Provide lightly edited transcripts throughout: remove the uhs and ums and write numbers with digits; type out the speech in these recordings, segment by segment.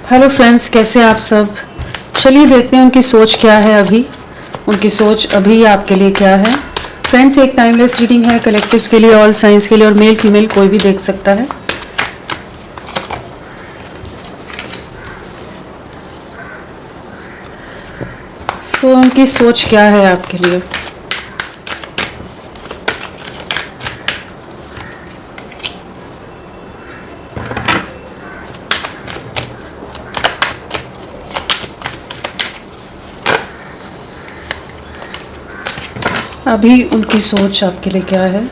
Hello friends, कैसे आप सब। चलिए देखते हैं उनकी सोच क्या है अभी। उनकी सोच अभी आपके लिए क्या है। फ्रेंड्स, एक टाइमलेस रीडिंग है कलेक्टिव्स के लिए, ऑल साइंस के लिए, और मेल फीमेल कोई भी देख सकता है। सो उनकी सोच क्या है आपके लिए। अभी उनकी सोच आपके लिए क्या है।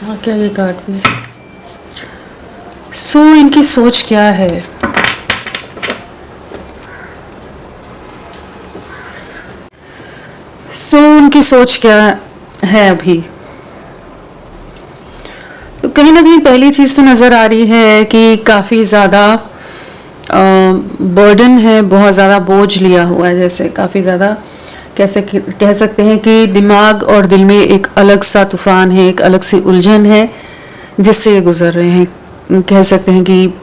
हाँ, क्या ये कार्ड भी। सो इनकी सोच क्या है। सो उनकी सोच क्या है अभी। तो कहीं ना कहीं पहली चीज़ तो नज़र आ रही है कि काफ़ी ज़्यादा बर्डन है, बहुत ज़्यादा बोझ लिया हुआ है। जैसे काफ़ी ज़्यादा कैसे कह सकते हैं कि दिमाग और दिल में एक अलग सा तूफान है, एक अलग सी उलझन है जिससे ये गुजर रहे हैं। कह सकते हैं कि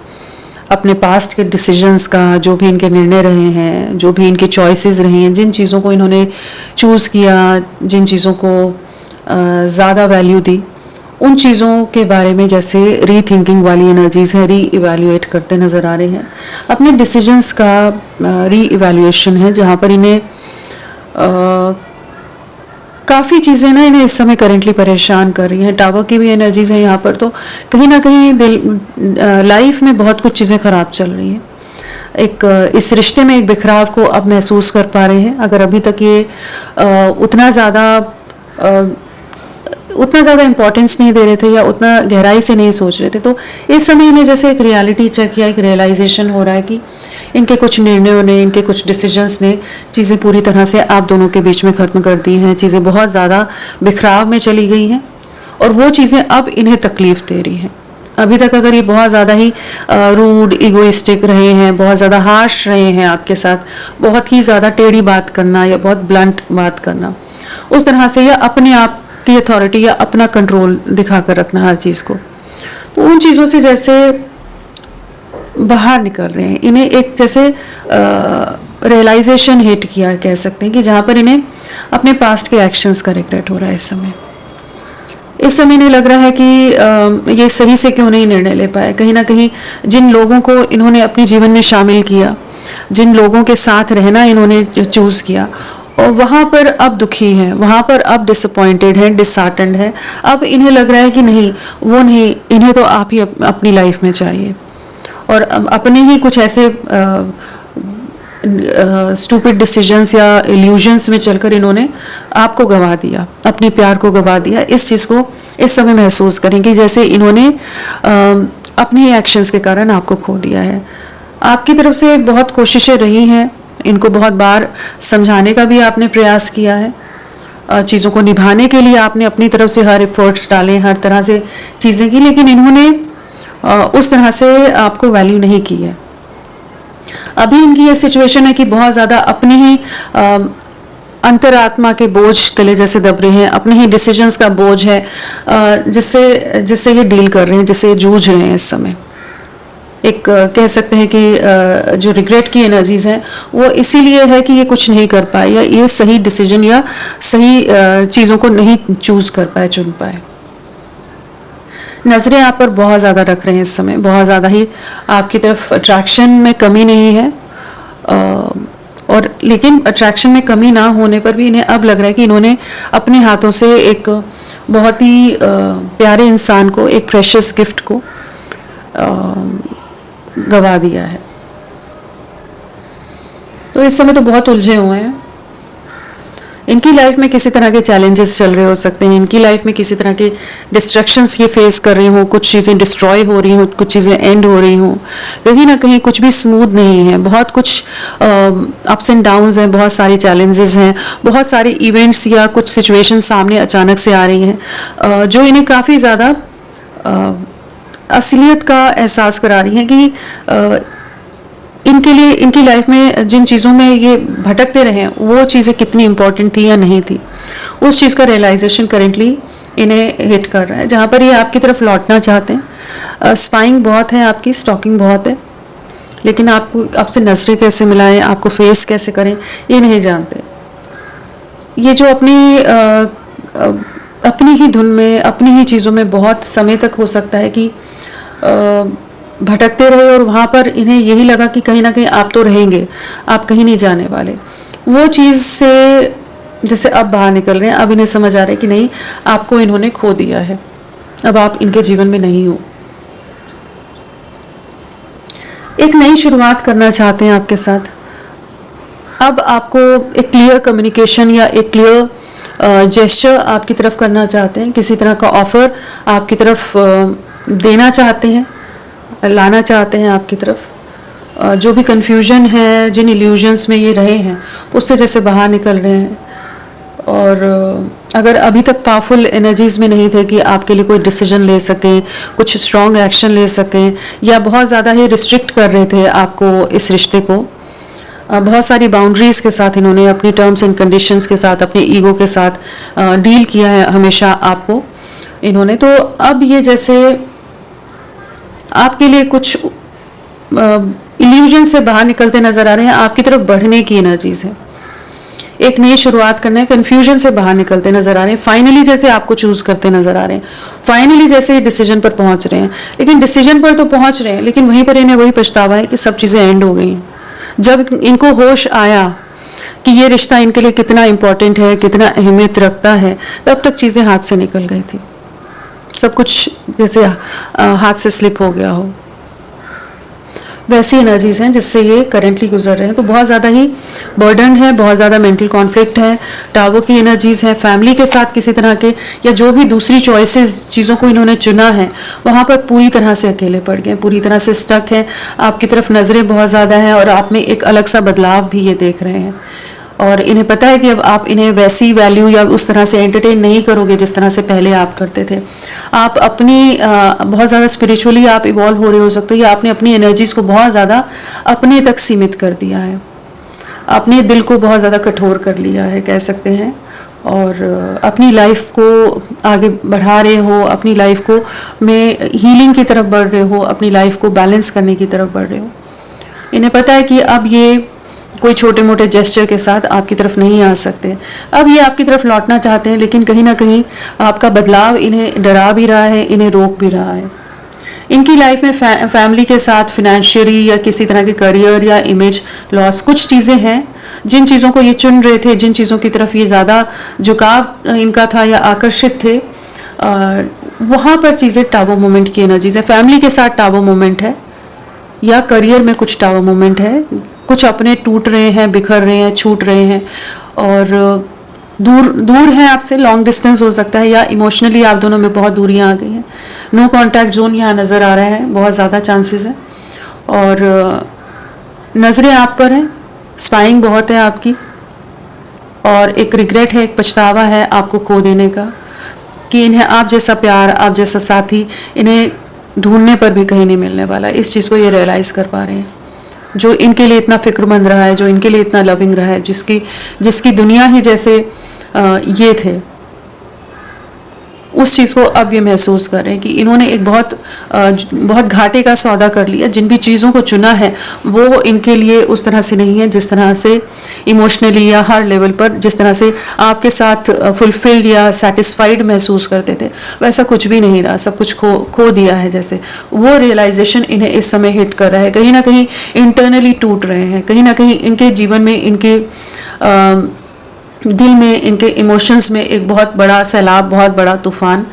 अपने पास्ट के डिसीजंस का, जो भी इनके निर्णय रहे हैं, जो भी इनके चॉइसेस रहे हैं, जिन चीज़ों को इन्होंने चूज़ किया, जिन चीज़ों को ज़्यादा वैल्यू दी, उन चीज़ों के बारे में जैसे री थिंकिंग वाली एनर्जीज है, री इवैल्यूएट करते नज़र आ रहे हैं। अपने डिसीजंस का री इवैल्यूएशन है, जहाँ पर इन्हें काफ़ी चीज़ें ना इन्हें इस समय करेंटली परेशान कर रही हैं। टावर की भी एनर्जीज हैं यहाँ पर, तो कहीं ना कहीं लाइफ में बहुत कुछ चीज़ें ख़राब चल रही हैं। एक इस रिश्ते में एक बिखराव को अब महसूस कर पा रहे हैं। अगर अभी तक ये उतना ज़्यादा इम्पोर्टेंस नहीं दे रहे थे या उतना गहराई से नहीं सोच रहे थे, तो इस समय इन्हें जैसे एक रियलिटी चेक या एक रियलाइजेशन हो रहा है कि इनके कुछ निर्णयों ने, इनके कुछ डिसीजंस ने चीज़ें पूरी तरह से आप दोनों के बीच में ख़त्म कर दी हैं। चीज़ें बहुत ज़्यादा बिखराव में चली गई हैं और वो चीज़ें अब इन्हें तकलीफ़ दे रही हैं। अभी तक अगर ये बहुत ज़्यादा ही रूड, इगोइस्टिक रहे हैं, बहुत ज़्यादा हार्श रहे हैं आपके साथ, बहुत ही ज़्यादा टेढ़ी बात करना या बहुत ब्लंट बात करना, उस तरह से, या अपने आप की अथॉरिटी या अपना कंट्रोल दिखा कर रखना हर चीज़ को, तो उन चीज़ों से जैसे बाहर निकल रहे हैं। इन्हें एक जैसे रियलाइजेशन हिट किया, कह सकते हैं कि जहाँ पर इन्हें अपने पास्ट के एक्शंस का रिग्रेट हो रहा है। इस समय इन्हें लग रहा है कि ये सही से क्यों नहीं निर्णय ले पाए। कहीं ना कहीं जिन लोगों को इन्होंने अपने जीवन में शामिल किया, जिन लोगों के साथ रहना इन्होंने चूज़ किया, और वहाँ पर अब दुखी हैं, वहाँ पर अब डिसअपॉइंटेड हैं, डिसहार्टेंड हैं। अब इन्हें लग रहा है कि नहीं, वो नहीं, इन्हें तो आप ही अपनी लाइफ में चाहिए। और अपने ही कुछ ऐसे स्टूपिड डिसीजंस या इल्यूजन्स में चलकर इन्होंने आपको गवा दिया, अपने प्यार को गवा दिया। इस चीज़ को इस समय महसूस करेंगे जैसे इन्होंने अपने ही एक्शंस के कारण आपको खो दिया है। आपकी तरफ से बहुत कोशिशें रही हैं, इनको बहुत बार समझाने का भी आपने प्रयास किया है, चीज़ों को निभाने के लिए आपने अपनी तरफ से हर एफर्ट्स डाले, हर तरह से चीज़ें की, लेकिन इन्होंने उस तरह से आपको वैल्यू नहीं की है। अभी इनकी ये सिचुएशन है कि बहुत ज़्यादा अपने ही अंतरात्मा के बोझ तले जैसे दब रहे हैं, अपने ही डिसीजंस का बोझ है जिससे ये डील कर रहे हैं, जिससे जूझ रहे हैं इस समय। एक कह सकते हैं कि जो रिग्रेट की एनर्जीज हैं वो इसीलिए है कि ये कुछ नहीं कर पाए, या ये सही डिसीजन या सही चीज़ों को नहीं चूज़ कर पाए, चुन पाए। नज़रें आप पर बहुत ज़्यादा रख रहे हैं इस समय, बहुत ज़्यादा ही आपकी तरफ अट्रैक्शन में कमी नहीं है, और लेकिन अट्रैक्शन में कमी ना होने पर भी इन्हें अब लग रहा है कि इन्होंने अपने हाथों से एक बहुत ही प्यारे इंसान को, एक प्रेशियस गिफ्ट को गवा दिया है। तो इस समय तो बहुत उलझे हुए हैं। इनकी लाइफ में किसी तरह के चैलेंजेस चल रहे हो सकते हैं, इनकी लाइफ में किसी तरह के डिस्ट्रक्शंस ये फेस कर रही हों, कुछ चीज़ें डिस्ट्रॉय हो रही हों, कुछ चीज़ें एंड हो रही हों, कहीं ना कहीं कुछ भी स्मूथ नहीं है, बहुत कुछ अप्स एंड डाउन्स हैं, बहुत सारे चैलेंजेस हैं, बहुत सारे इवेंट्स या कुछ सिचुएशन सामने अचानक से आ रही हैं जो इन्हें काफ़ी ज़्यादा असलियत का एहसास करा रही हैं कि इनके लिए इनकी लाइफ में जिन चीज़ों में ये भटकते रहे वो चीज़ें कितनी इंपॉर्टेंट थी या नहीं थी, उस चीज़ का रियलाइजेशन करेंटली इन्हें हिट कर रहा है, जहाँ पर ये आपकी तरफ लौटना चाहते हैं। स्पाइंग बहुत है आपकी, स्टॉकिंग बहुत है, लेकिन आपसे नजरें कैसे मिलाएं, आपको फेस कैसे करें, ये नहीं जानते। ये जो अपनी ही धुन में, अपनी ही चीज़ों में बहुत समय तक हो सकता है कि भटकते रहे और वहाँ पर इन्हें यही लगा कि कहीं ना कहीं आप तो रहेंगे, आप कहीं नहीं जाने वाले। वो चीज़ से जैसे अब बाहर निकल रहे हैं, अब इन्हें समझ आ रहा है कि नहीं, आपको इन्होंने खो दिया है, अब आप इनके जीवन में नहीं हो। एक नई शुरुआत करना चाहते हैं आपके साथ। अब आपको एक क्लियर कम्युनिकेशन या एक क्लियर जेस्चर आपकी तरफ करना चाहते हैं, किसी तरह का ऑफर आपकी तरफ देना चाहते हैं, लाना चाहते हैं आपकी तरफ। जो भी कन्फ्यूजन है, जिन इल्यूजन्स में ये रहे हैं, उससे जैसे बाहर निकल रहे हैं। और अगर अभी तक पावरफुल एनर्जीज में नहीं थे कि आपके लिए कोई डिसीजन ले सकें, कुछ स्ट्रॉन्ग एक्शन ले सकें, या बहुत ज़्यादा ही रिस्ट्रिक्ट कर रहे थे आपको, इस रिश्ते को, बहुत सारी बाउंड्रीज़ के साथ इन्होंने, अपनी टर्म्स एंड कंडीशंस के साथ, अपने ईगो के साथ डील किया है हमेशा आपको इन्होंने। तो अब ये जैसे आपके लिए कुछ इल्यूजन से बाहर निकलते नजर आ रहे हैं, आपकी तरफ बढ़ने की एनर्जीज है, एक नई शुरुआत करना है, कंफ्यूजन से बाहर निकलते नजर आ रहे हैं, फाइनली जैसे आपको चूज करते नजर आ रहे हैं, फाइनली जैसे डिसीजन पर पहुंच रहे हैं। लेकिन डिसीजन पर तो पहुंच रहे हैं, लेकिन वहीं पर इन्हें वही पछतावा है कि सब चीजें एंड हो गई हैं। जब इनको होश आया कि ये रिश्ता इनके लिए कितना इंपॉर्टेंट है, कितना अहमियत रखता है, तब तक चीजें हाथ से निकल गई थी, सब कुछ जैसे हाथ से स्लिप हो गया हो। वैसी एनर्जीज हैं जिससे ये करेंटली गुजर रहे हैं। तो बहुत ज़्यादा ही बर्डन है, बहुत ज़्यादा मेंटल कॉन्फ्लिक्ट है, टावो की एनर्जीज है, फैमिली के साथ किसी तरह के या जो भी दूसरी चॉइसेस चीज़ों को इन्होंने चुना है, वहाँ पर पूरी तरह से अकेले पड़ गए, पूरी तरह से स्टक हैं। आपकी तरफ नज़रें बहुत ज़्यादा हैं और आप में एक अलग सा बदलाव भी ये देख रहे हैं। और इन्हें पता है कि अब आप इन्हें वैसी वैल्यू या उस तरह से एंटरटेन नहीं करोगे जिस तरह से पहले आप करते थे। आप अपनी बहुत ज़्यादा स्पिरिचुअली आप इवॉल्व हो रहे हो सकते हो, या आपने अपनी एनर्जीज को बहुत ज़्यादा अपने तक सीमित कर दिया है, अपने दिल को बहुत ज़्यादा कठोर कर लिया है कह सकते हैं, और अपनी लाइफ को आगे बढ़ा रहे हो, अपनी लाइफ को में हीलिंग की तरफ बढ़ रहे हो, अपनी लाइफ को बैलेंस करने की तरफ बढ़ रहे हो। इन्हें पता है कि अब ये कोई छोटे मोटे जेस्चर के साथ आपकी तरफ नहीं आ सकते। अब ये आपकी तरफ लौटना चाहते हैं, लेकिन कहीं ना कहीं आपका बदलाव इन्हें डरा भी रहा है, इन्हें रोक भी रहा है। इनकी लाइफ में फैमिली के साथ फिनेंशियली या किसी तरह के करियर या इमेज लॉस, कुछ चीज़ें हैं जिन चीज़ों को ये चुन रहे थे, जिन चीज़ों की तरफ ये ज़्यादा झुकाव इनका था या आकर्षित थे, वहाँ पर चीज़ें टावो मोमेंट की एनर्जीज है। फैमिली के साथ टावो मोमेंट है, या करियर में कुछ टावो मोमेंट है, कुछ अपने टूट रहे हैं, बिखर रहे हैं, छूट रहे हैं, और दूर है आपसे, लॉन्ग डिस्टेंस हो सकता है, या इमोशनली आप दोनों में बहुत दूरियां आ गई हैं। नो कॉन्टैक्ट जोन यहाँ नज़र आ रहा है, बहुत ज़्यादा चांसेस है, और नज़रें आप पर हैं, स्पाइंग बहुत है आपकी, और एक रिग्रेट है, एक पछतावा है आपको खो देने का, कि इन्हें आप जैसा प्यार, आप जैसा साथी इन्हें ढूंढने पर भी कहीं नहीं मिलने वाला। इस चीज़ को ये रियलाइज़ कर पा रहे हैं, जो इनके लिए इतना फिक्रमंद रहा है, जो इनके लिए इतना लविंग रहा है, जिसकी दुनिया ही जैसे ये थे, उस चीज़ को अब ये महसूस कर रहे हैं कि इन्होंने एक बहुत घाटे का सौदा कर लिया। जिन भी चीज़ों को चुना है वो इनके लिए उस तरह से नहीं है जिस तरह से इमोशनली या हर लेवल पर जिस तरह से आपके साथ फुलफिल्ड या सेटिस्फाइड महसूस करते थे, वैसा कुछ भी नहीं रहा, सब कुछ खो दिया है। जैसे वो रियलाइजेशन इन्हें इस समय हिट कर रहा है, कहीं ना कहीं इंटरनली टूट रहे हैं, कहीं ना कहीं इनके जीवन में इनके दिल में, इनके इमोशंस में एक बहुत बड़ा सैलाब, बहुत बड़ा तूफान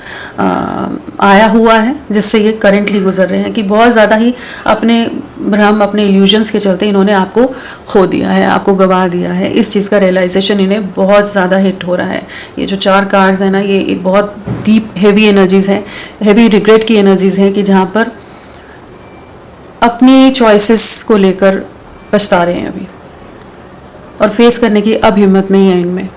आया हुआ है, जिससे ये करेंटली गुजर रहे हैं कि बहुत ज़्यादा ही अपने भ्रम, अपने इल्यूजन्स के चलते इन्होंने आपको खो दिया है, आपको गवा दिया है। इस चीज़ का रियलाइजेशन इन्हें बहुत ज़्यादा हिट हो रहा है। ये जो 4 कार्ड्स हैं ना, ये बहुत डीप हैवी एनर्जीज़ हैं, हैवी रिग्रेट की एनर्जीज़ हैं कि जहाँ पर अपनी चॉइसेस को लेकर पछता रहे हैं अभी, और फेस करने की अब हिम्मत नहीं है इनमें।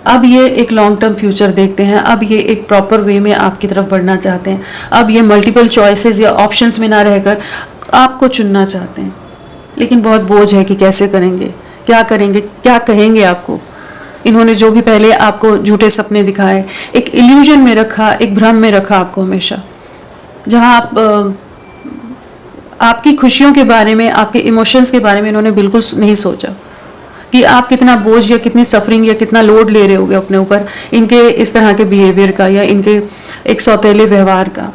अब ये एक लॉन्ग टर्म फ्यूचर देखते हैं, अब ये एक प्रॉपर वे में आपकी तरफ बढ़ना चाहते हैं, अब ये मल्टीपल चॉइसेस या ऑप्शंस में ना रहकर आपको चुनना चाहते हैं। लेकिन बहुत बोझ है कि कैसे करेंगे, क्या करेंगे, क्या कहेंगे आपको। इन्होंने जो भी पहले आपको झूठे सपने दिखाए, एक इल्यूजन में रखा, एक भ्रम में रखा आपको हमेशा, जहाँ आपकी खुशियों के बारे में, आपके इमोशंस के बारे में इन्होंने बिल्कुल नहीं सोचा कि आप कितना बोझ या कितनी सफरिंग या कितना लोड ले रहे होगे अपने ऊपर इनके इस तरह के बिहेवियर का या इनके एक सौतेले व्यवहार का।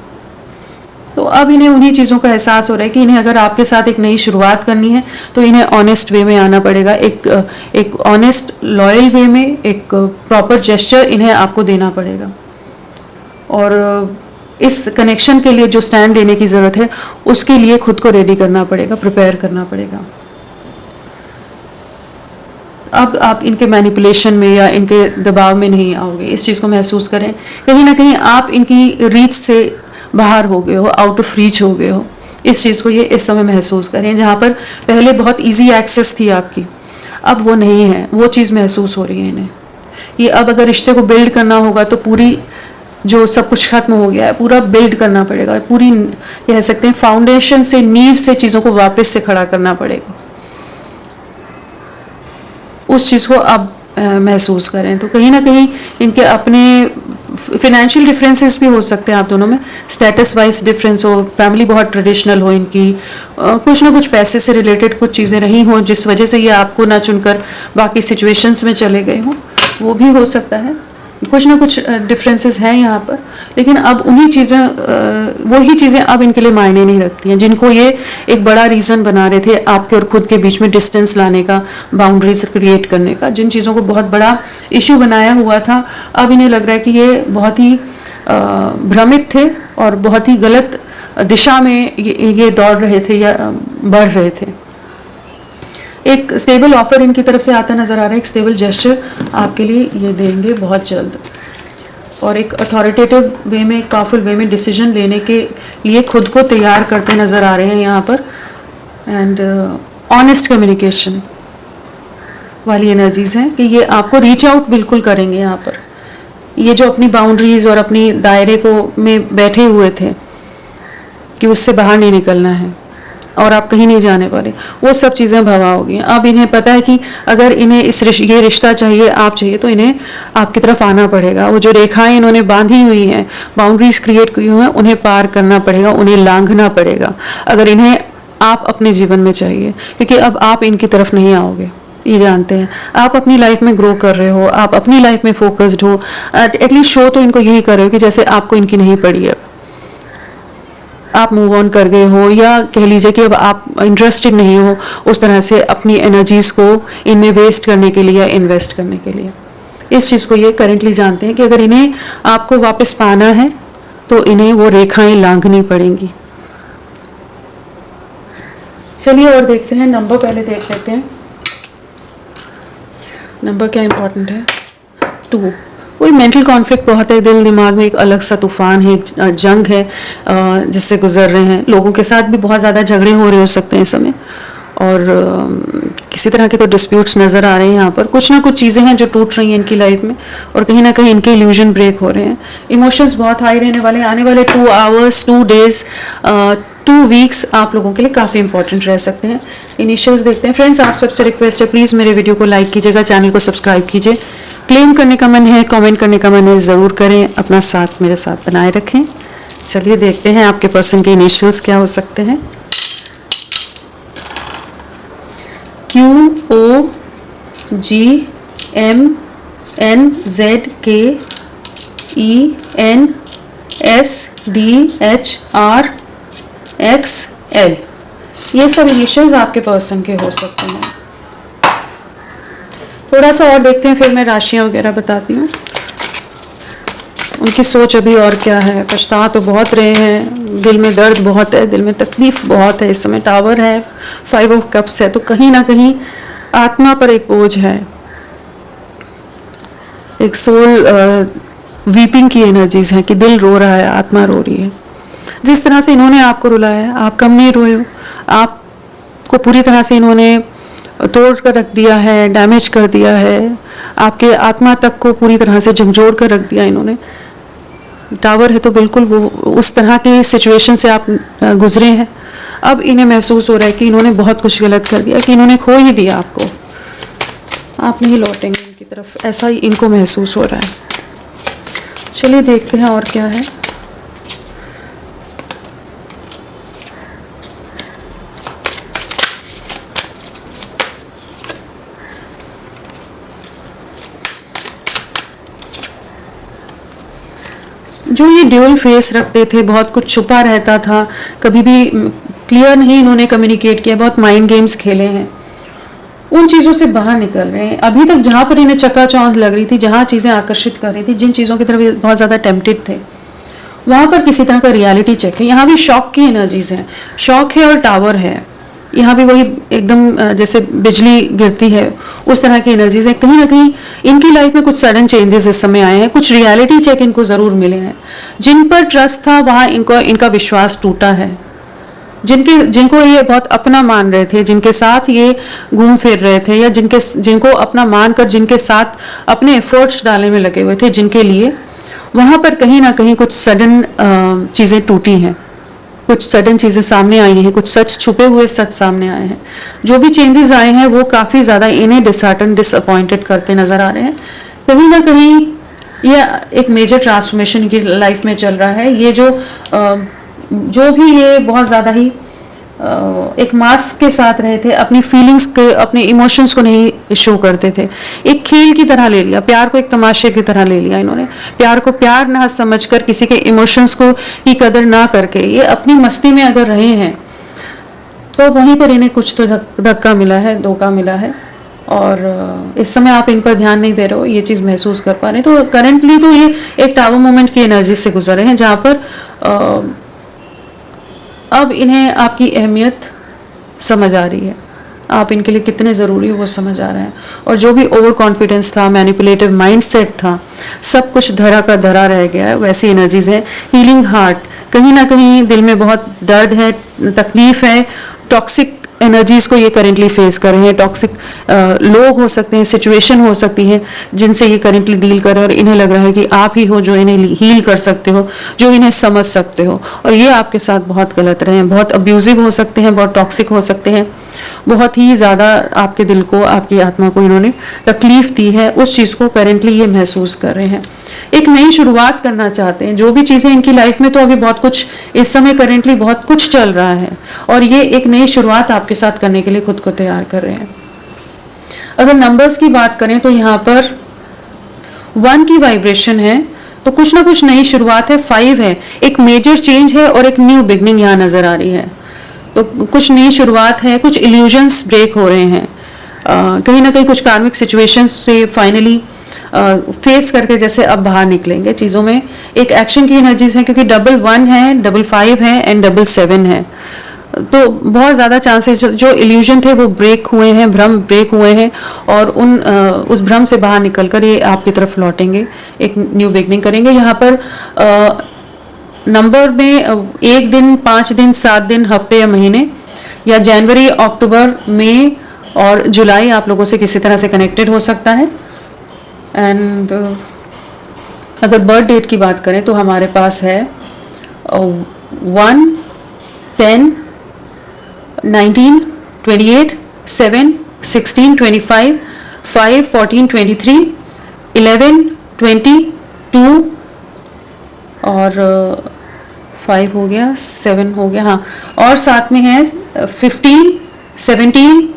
तो अब इन्हें उन्हीं चीज़ों का एहसास हो रहा है कि इन्हें अगर आपके साथ एक नई शुरुआत करनी है तो इन्हें ऑनेस्ट वे में आना पड़ेगा, एक ऑनेस्ट लॉयल वे में, एक प्रॉपर जेस्चर इन्हें आपको देना पड़ेगा। और इस कनेक्शन के लिए जो स्टैंड लेने की ज़रूरत है, उसके लिए खुद को रेडी करना पड़ेगा, प्रिपेयर करना पड़ेगा। अब आप इनके मैनिपुलेशन में या इनके दबाव में नहीं आओगे, इस चीज़ को महसूस करें। कहीं ना कहीं आप इनकी रीच से बाहर हो गए हो, आउट ऑफ रीच हो गए हो, इस चीज़ को ये इस समय महसूस करें। जहाँ पर पहले बहुत ईजी एक्सेस थी आपकी, अब वो नहीं है, वो चीज़ महसूस हो रही है इन्हें। ये अब अगर रिश्ते को बिल्ड करना होगा तो पूरी जो सब कुछ खत्म हो गया है, पूरा बिल्ड करना पड़ेगा, पूरी कह सकते हैं फाउंडेशन से, नींव से चीज़ों को वापस से खड़ा करना पड़ेगा। उस चीज़ को अब महसूस करें। तो कहीं ना कहीं इनके अपने फिनेंशियल डिफरेंसेस भी हो सकते हैं आप दोनों में, स्टेटस वाइज डिफरेंस हो, फैमिली बहुत ट्रेडिशनल हो इनकी, कुछ ना कुछ पैसे से रिलेटेड कुछ चीज़ें रही हों जिस वजह से ये आपको ना चुनकर बाकी सिचुएशंस में चले गए हों, वो भी हो सकता है। कुछ ना कुछ डिफरेंसेस हैं यहाँ पर, लेकिन अब उन्हीं चीज़ें, वही चीज़ें अब इनके लिए मायने नहीं रखती हैं जिनको ये एक बड़ा रीज़न बना रहे थे आपके और खुद के बीच में डिस्टेंस लाने का, बाउंड्रीज क्रिएट करने का, जिन चीज़ों को बहुत बड़ा इश्यू बनाया हुआ था। अब इन्हें लग रहा है कि ये बहुत ही भ्रमित थे और बहुत ही गलत दिशा में ये दौड़ रहे थे या बढ़ रहे थे। एक स्टेबल ऑफर इनकी तरफ से आता नज़र आ रहा है, एक स्टेबल जेस्चर आपके लिए ये देंगे बहुत जल्द, और एक अथॉरिटेटिव वे में, काफिल वे में डिसीजन लेने के लिए खुद को तैयार करते नज़र आ रहे हैं यहाँ पर। एंड ऑनेस्ट कम्युनिकेशन वाली एनर्जीज हैं कि ये आपको रीच आउट बिल्कुल करेंगे यहाँ पर। ये जो अपनी बाउंड्रीज और अपनी दायरे को में बैठे हुए थे कि उससे बाहर नहीं निकलना है और आप कहीं नहीं जाने वाले, वो सब चीज़ें भवा हो गई। अब इन्हें पता है कि अगर इन्हें ये रिश्ता चाहिए, आप चाहिए, तो इन्हें आपकी तरफ आना पड़ेगा। वो जो रेखाएं इन्होंने बांधी हुई हैं, बाउंड्रीज क्रिएट की हुई हैं, उन्हें पार करना पड़ेगा, उन्हें लांघना पड़ेगा अगर इन्हें आप अपने जीवन में चाहिए, क्योंकि अब आप इनकी तरफ नहीं आओगे, ये जानते हैं। आप अपनी लाइफ में ग्रो कर रहे हो, आप अपनी लाइफ में फोकस्ड हो, एटलीस्ट शो तो इनको यही कर रहे हो कि जैसे आपको इनकी नहीं पड़ी है, आप मूव ऑन कर गए हो, या कह लीजिए कि अब आप इंटरेस्टेड नहीं हो उस तरह से अपनी एनर्जीज को इनमें वेस्ट करने के लिए या इन्वेस्ट करने के लिए। इस चीज़ को ये करेंटली जानते हैं कि अगर इन्हें आपको वापस पाना है तो इन्हें वो रेखाएं लांघनी पड़ेंगी। चलिए और देखते हैं, नंबर पहले देख लेते हैं। नंबर क्या इंपॉर्टेंट है? 2। कोई मेंटल कॉन्फ्लिक्ट बहुत है, दिल दिमाग में एक अलग सा तूफान है, एक जंग है जिससे गुजर रहे हैं। लोगों के साथ भी बहुत ज़्यादा झगड़े हो रहे हो सकते हैं इस समय, और किसी तरह के तो डिस्प्यूट्स नज़र आ रहे हैं यहाँ पर। कुछ ना कुछ चीज़ें हैं जो टूट रही हैं इनकी लाइफ में, और कहीं ना कहीं इनके इल्यूजन ब्रेक हो रहे हैं। इमोशंस बहुत हाई रहने वाले, आने वाले 2 आवर्स, 2 डेज, 2 वीक्स आप लोगों के लिए काफ़ी इंपॉर्टेंट रह सकते हैं। इनिशियल्स देखते हैं। फ्रेंड्स, आप सबसे रिक्वेस्ट है, प्लीज़ मेरे वीडियो को लाइक कीजिएगा, चैनल को सब्सक्राइब कीजिए। क्लेम करने का मन है, कमेंट करने का मन है, ज़रूर करें। अपना साथ मेरे साथ बनाए रखें। चलिए देखते हैं आपके पर्सन के इनिशियल्स क्या हो सकते हैं। QOGMNZKENSDHRXL, ये सब इनिशियल्स आपके पर्सन के हो सकते हैं। थोड़ा सा और देखते हैं, फिर मैं राशियां वगैरह बताती हूँ। उनकी सोच अभी और क्या है। पछता तो बहुत रहे हैं, दिल में दर्द बहुत है, दिल में तकलीफ बहुत है। इस समय टावर है, 5 ऑफ कप्स है, तो कहीं ना कहीं आत्मा पर एक बोझ है, एक सोल वीपिंग की एनर्जीज है कि दिल रो रहा है, आत्मा रो रही है। जिस तरह से इन्होंने आपको रुलाया, आप कम नहीं रोए हो। आपको पूरी तरह से इन्होंने तोड़ कर रख दिया है, डैमेज कर दिया है, आपके आत्मा तक को पूरी तरह से झंझोड़ कर रख दिया इन्होंने। टावर है तो बिल्कुल वो उस तरह के सिचुएशन से आप गुजरे हैं। अब इन्हें महसूस हो रहा है कि इन्होंने बहुत कुछ गलत कर दिया, कि इन्होंने खो ही दिया आपको, आप नहीं लौटेंगे इनकी तरफ, ऐसा ही इनको महसूस हो रहा है। चलिए देखते हैं और क्या है। जो ये ड्यूअल फेस रखते थे, बहुत कुछ छुपा रहता था, कभी भी क्लियर नहीं इन्होंने कम्युनिकेट किया, बहुत माइंड गेम्स खेले हैं, उन चीज़ों से बाहर निकल रहे हैं। अभी तक जहाँ पर इन्हें चकाचौंध लग रही थी, जहाँ चीज़ें आकर्षित कर रही थी, जिन चीज़ों की तरफ बहुत ज़्यादा टेम्पटेड थे, वहाँ पर किसी तरह का रियलिटी चेक है। यहाँ भी शॉक की एनर्जीज हैं, शॉक है और टावर है। यहाँ भी वही एकदम जैसे बिजली गिरती है उस तरह की एनर्जीज है। कहीं ना कहीं इनकी लाइफ में कुछ सडन चेंजेस इस समय आए हैं, कुछ रियलिटी चेक इनको ज़रूर मिले हैं। जिन पर ट्रस्ट था वहाँ इनका विश्वास टूटा है। जिनको ये बहुत अपना मान रहे थे, जिनके साथ ये घूम फिर रहे थे, या जिनको अपना मानकर जिनके साथ अपने एफर्ट्स डालने में लगे हुए थे, जिनके लिए, वहाँ पर कहीं ना कहीं कुछ सडन चीज़ें टूटी हैं, कुछ सडन चीज़ें सामने आई हैं, कुछ सच, छुपे हुए सच सामने आए हैं। जो भी चेंजेस आए हैं वो काफ़ी ज़्यादा इन्हें डिसहार्टन, डिसअपॉइंटेड करते नज़र आ रहे हैं। कहीं ना कहीं ये एक मेजर ट्रांसफॉर्मेशन की लाइफ में चल रहा है। ये जो भी ये बहुत ज़्यादा ही एक मास्क के साथ रहे थे, अपनी फीलिंग्स के, अपने इमोशंस को नहीं शो करते थे, एक खेल की तरह ले लिया, प्यार को एक तमाशे की तरह ले लिया इन्होंने। प्यार को प्यार ना समझकर, किसी के इमोशंस को की कदर ना करके ये अपनी मस्ती में अगर रहे हैं, तो वहीं पर इन्हें कुछ तो धक्का मिला है, धोखा मिला है। और इस समय आप इन पर ध्यान नहीं दे रहे हो, ये चीज़ महसूस कर पा रहे हैं। तो करेंटली तो ये एक टावर मोमेंट की एनर्जी से गुजर रहे हैं, जहाँ पर अब इन्हें आपकी अहमियत समझ आ रही है, आप इनके लिए कितने ज़रूरी हो वो समझ आ रहे हैं। और जो भी ओवर कॉन्फिडेंस था, मैनिपुलेटिव माइंडसेट था, सब कुछ धरा का धरा रह गया है। वैसी एनर्जीज है। हीलिंग हार्ट, कहीं ना कहीं दिल में बहुत दर्द है, तकलीफ है, टॉक्सिक एनर्जीज को ये करेंटली फेस कर रहे हैं। टॉक्सिक लोग हो सकते हैं, सिचुएशन हो सकती है जिनसे ये करेंटली डील कर रहे हैं, और इन्हें लग रहा है कि आप ही हो जो इन्हें हील कर सकते हो, जो इन्हें समझ सकते हो। और ये आपके साथ बहुत गलत रहे हैं, बहुत अब्यूजिव हो सकते हैं, बहुत टॉक्सिक हो सकते हैं, बहुत ही ज़्यादा आपके दिल को, आपकी आत्मा को इन्होंने तकलीफ दी है। उस चीज़ को करेंटली ये महसूस कर रहे हैं। एक नई शुरुआत करना चाहते हैं। जो भी चीज़ें इनकी लाइफ में, तो अभी बहुत कुछ इस समय करेंटली बहुत कुछ चल रहा है, और ये एक नई शुरुआत आपके साथ करने के लिए खुद को तैयार कर रहे हैं। अगर नंबर्स की बात करें तो यहाँ पर 1 की वाइब्रेशन है, तो कुछ ना कुछ नई शुरुआत है। 5 है, एक मेजर चेंज है और एक न्यू बिगनिंग यहाँ नजर आ रही है। तो कुछ नई शुरुआत है, कुछ इल्यूजन्स ब्रेक हो रहे हैं, कहीं ना कहीं कुछ कार्मिक सिचुएशंस से फाइनली फेस करके जैसे अब बाहर निकलेंगे चीज़ों में। एक एक्शन की एनर्जीज है, क्योंकि 1 है, 5 है एंड 7 है, तो बहुत ज़्यादा चांसेस जो इल्यूजन थे वो ब्रेक हुए हैं, भ्रम ब्रेक हुए हैं, और उस भ्रम से बाहर निकलकर ये आपकी तरफ लौटेंगे, एक न्यू बिगनिंग करेंगे। यहाँ पर नंबर में 1 दिन, 5 दिन, 7 दिन, हफ्ते या महीने, या जनवरी, अक्टूबर, मई और जुलाई आप लोगों से किसी तरह से कनेक्टेड हो सकता है। एंड अगर बर्थ डेट की बात करें तो हमारे पास है 1, 10, 19, 28, 7, 16, 25, 5, 14, 23, 11, 20, 2 और 5 हो गया, 7 हो गया, हाँ, और साथ में है 15, 17,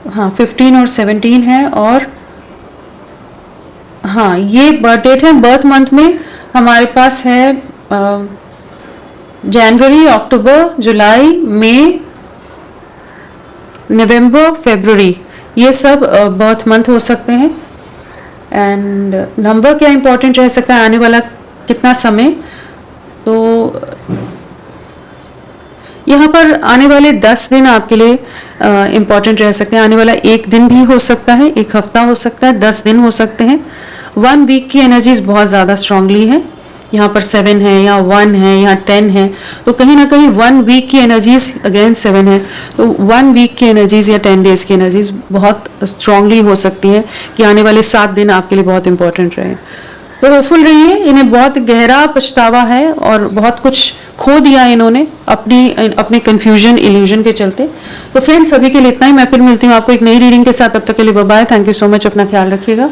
हाँ 15 और 17 है, और हाँ ये बर्थ डेट है। बर्थ मंथ में हमारे पास है जनवरी, अक्टूबर, जुलाई, मई, नवंबर, फरवरी, ये सब बर्थ मंथ हो सकते हैं। एंड नंबर क्या इंपॉर्टेंट रह सकता है, आने वाला कितना समय, तो यहाँ पर आने वाले 10 दिन आपके लिए इम्पॉर्टेंट रह सकते हैं। आने वाला एक दिन भी हो सकता है, एक हफ्ता हो सकता है, 10 दिन हो सकते हैं। 1 वीक की एनर्जीज बहुत ज़्यादा स्ट्रांगली है, यहाँ पर 7 है, यहाँ 1 है, यहाँ 10 है, तो कहीं ना कहीं 1 वीक की एनर्जीज अगेन 7 है, तो 1 वीक की एनर्जीज या 10 डेज की एनर्जीज बहुत स्ट्रांगली हो सकती है कि आने वाले 7 दिन आपके लिए बहुत इंपॉर्टेंट रहे। तो होपफुल रहिए, इन्हें बहुत गहरा पछतावा है और बहुत कुछ खो दिया इन्होंने अपने कंफ्यूजन इल्यूजन के चलते। तो फ्रेंड्स, सभी के लिए इतना ही। मैं फिर मिलती हूँ आपको एक नई रीडिंग के साथ, तब तक के लिए bye bye. Thank you so much, अपना ख्याल रखिएगा।